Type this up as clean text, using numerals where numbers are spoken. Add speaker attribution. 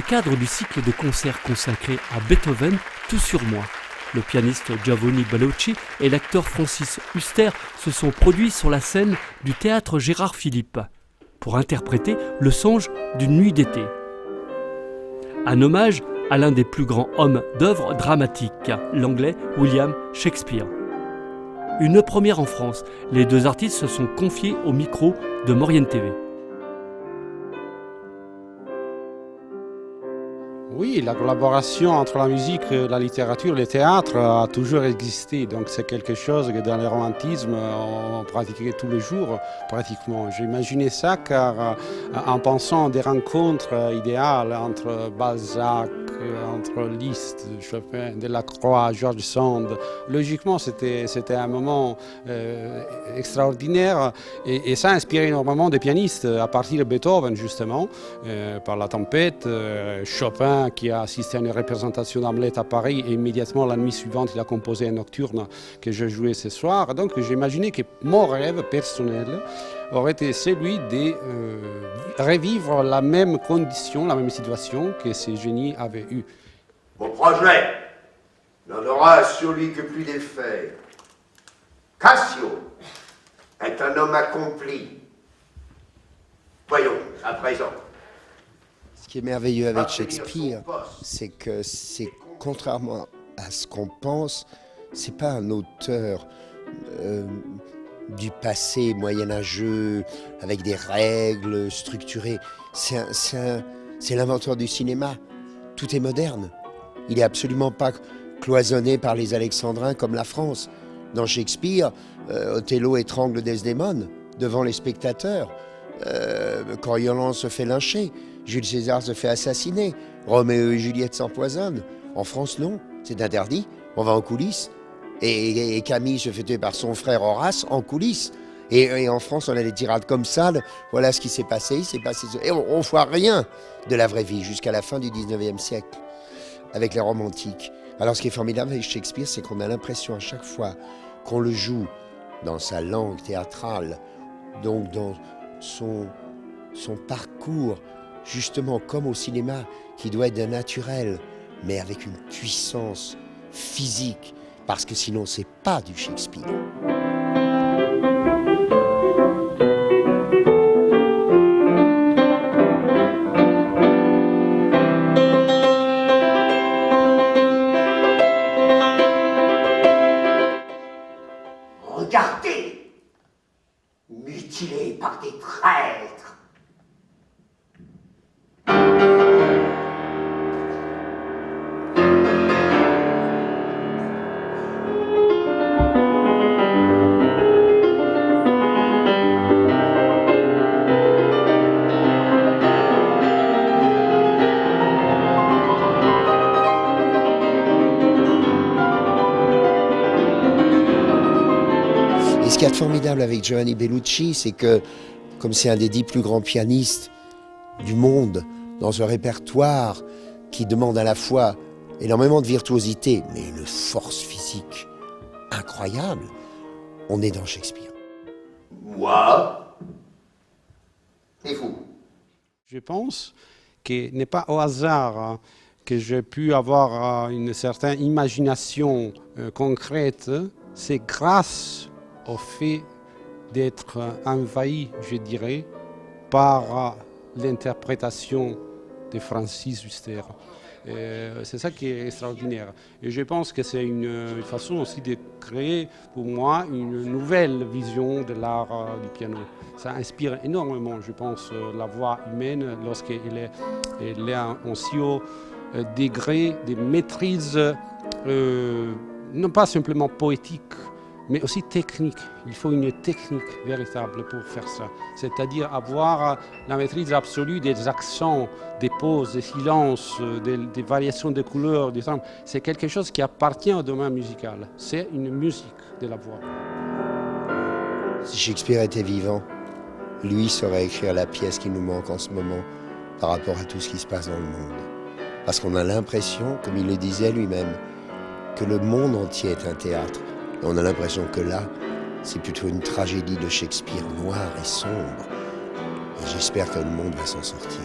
Speaker 1: cadre du cycle de concerts consacré à Beethoven, Tout sur moi. Le pianiste Giovanni Ballocchi et l'acteur Francis Huster se sont produits sur la scène du théâtre Gérard Philipe pour interpréter Le songe d'une nuit d'été. Un hommage à l'un des plus grands hommes d'œuvre dramatiques, l'anglais William Shakespeare. Une première en France, les deux artistes se sont confiés au micro de Maurienne TV.
Speaker 2: Oui, la collaboration entre la musique, la littérature, le théâtre a toujours existé. Donc c'est quelque chose que dans le romantisme, on pratiquait tous les jours, pratiquement. J'imaginais ça car en pensant des rencontres idéales entre Balzac, entre Liszt, Chopin, Delacroix, George Sand, logiquement c'était un moment extraordinaire et ça a inspiré énormément de pianistes à partir de Beethoven justement, par la tempête, Chopin qui a assisté à une représentation d'Hamlet à Paris et immédiatement la nuit suivante il a composé un nocturne que je jouais ce soir. Donc j'imaginais que mon rêve personnel aurait été celui de revivre la même condition, la même situation que ces génies avaient eue.
Speaker 3: Mon projet n'en aura sur lui que plus d'effet. Cassio est un homme accompli. Voyons, à présent.
Speaker 4: Ce qui est merveilleux avec Shakespeare, c'est que c'est, contrairement à ce qu'on pense, c'est pas un auteur du passé moyenâgeux, avec des règles structurées. C'est l'inventeur du cinéma. Tout est moderne. Il n'est absolument pas cloisonné par les Alexandrins comme la France. Dans Shakespeare, Othello étrangle Desdémone devant les spectateurs. Coriolan se fait lyncher. Jules César se fait assassiner. Roméo et Juliette s'empoisonnent. En France, non. C'est interdit. On va en coulisses. Et Camille se fait tuer par son frère Horace en coulisses. Et en France, on a des tirades comme ça. Voilà ce qui s'est passé. Il s'est passé. Et on ne voit rien de la vraie vie jusqu'à la fin du 19e siècle, avec les romantiques. Alors, ce qui est formidable avec Shakespeare, c'est qu'on a l'impression à chaque fois qu'on le joue dans sa langue théâtrale, donc dans son parcours, justement comme au cinéma, qui doit être d'un naturel, mais avec une puissance physique, parce que sinon c'est pas du Shakespeare.
Speaker 3: Regardez, mutilé par des traîtres.
Speaker 4: Et ce qu'il y a de formidable avec Giovanni Bellucci, c'est que, comme c'est un des 10 plus grands pianistes du monde, dans un répertoire qui demande à la fois énormément de virtuosité, mais une force physique incroyable, on est dans Shakespeare.
Speaker 3: Moi et vous.
Speaker 2: Je pense que n'est pas au hasard que j'ai pu avoir une certaine imagination concrète, c'est grâce au fait d'être envahi, je dirais, par l'interprétation de Francis Huster. C'est ça qui est extraordinaire. Et je pense que c'est une façon aussi de créer pour moi une nouvelle vision de l'art du piano. Ça inspire énormément, je pense, la voix humaine lorsqu'elle est en si haut degré de maîtrise, non pas simplement poétique, mais aussi technique. Il faut une technique véritable pour faire ça. C'est-à-dire avoir la maîtrise absolue des accents, des pauses, des silences, des variations de couleurs, des sons. C'est quelque chose qui appartient au domaine musical. C'est une musique de la voix.
Speaker 4: Si Shakespeare était vivant, lui saurait écrire la pièce qui nous manque en ce moment par rapport à tout ce qui se passe dans le monde. Parce qu'on a l'impression, comme il le disait lui-même, que le monde entier est un théâtre. Et on a l'impression que là, c'est plutôt une tragédie de Shakespeare noire et sombre. Et j'espère que le monde va s'en sortir.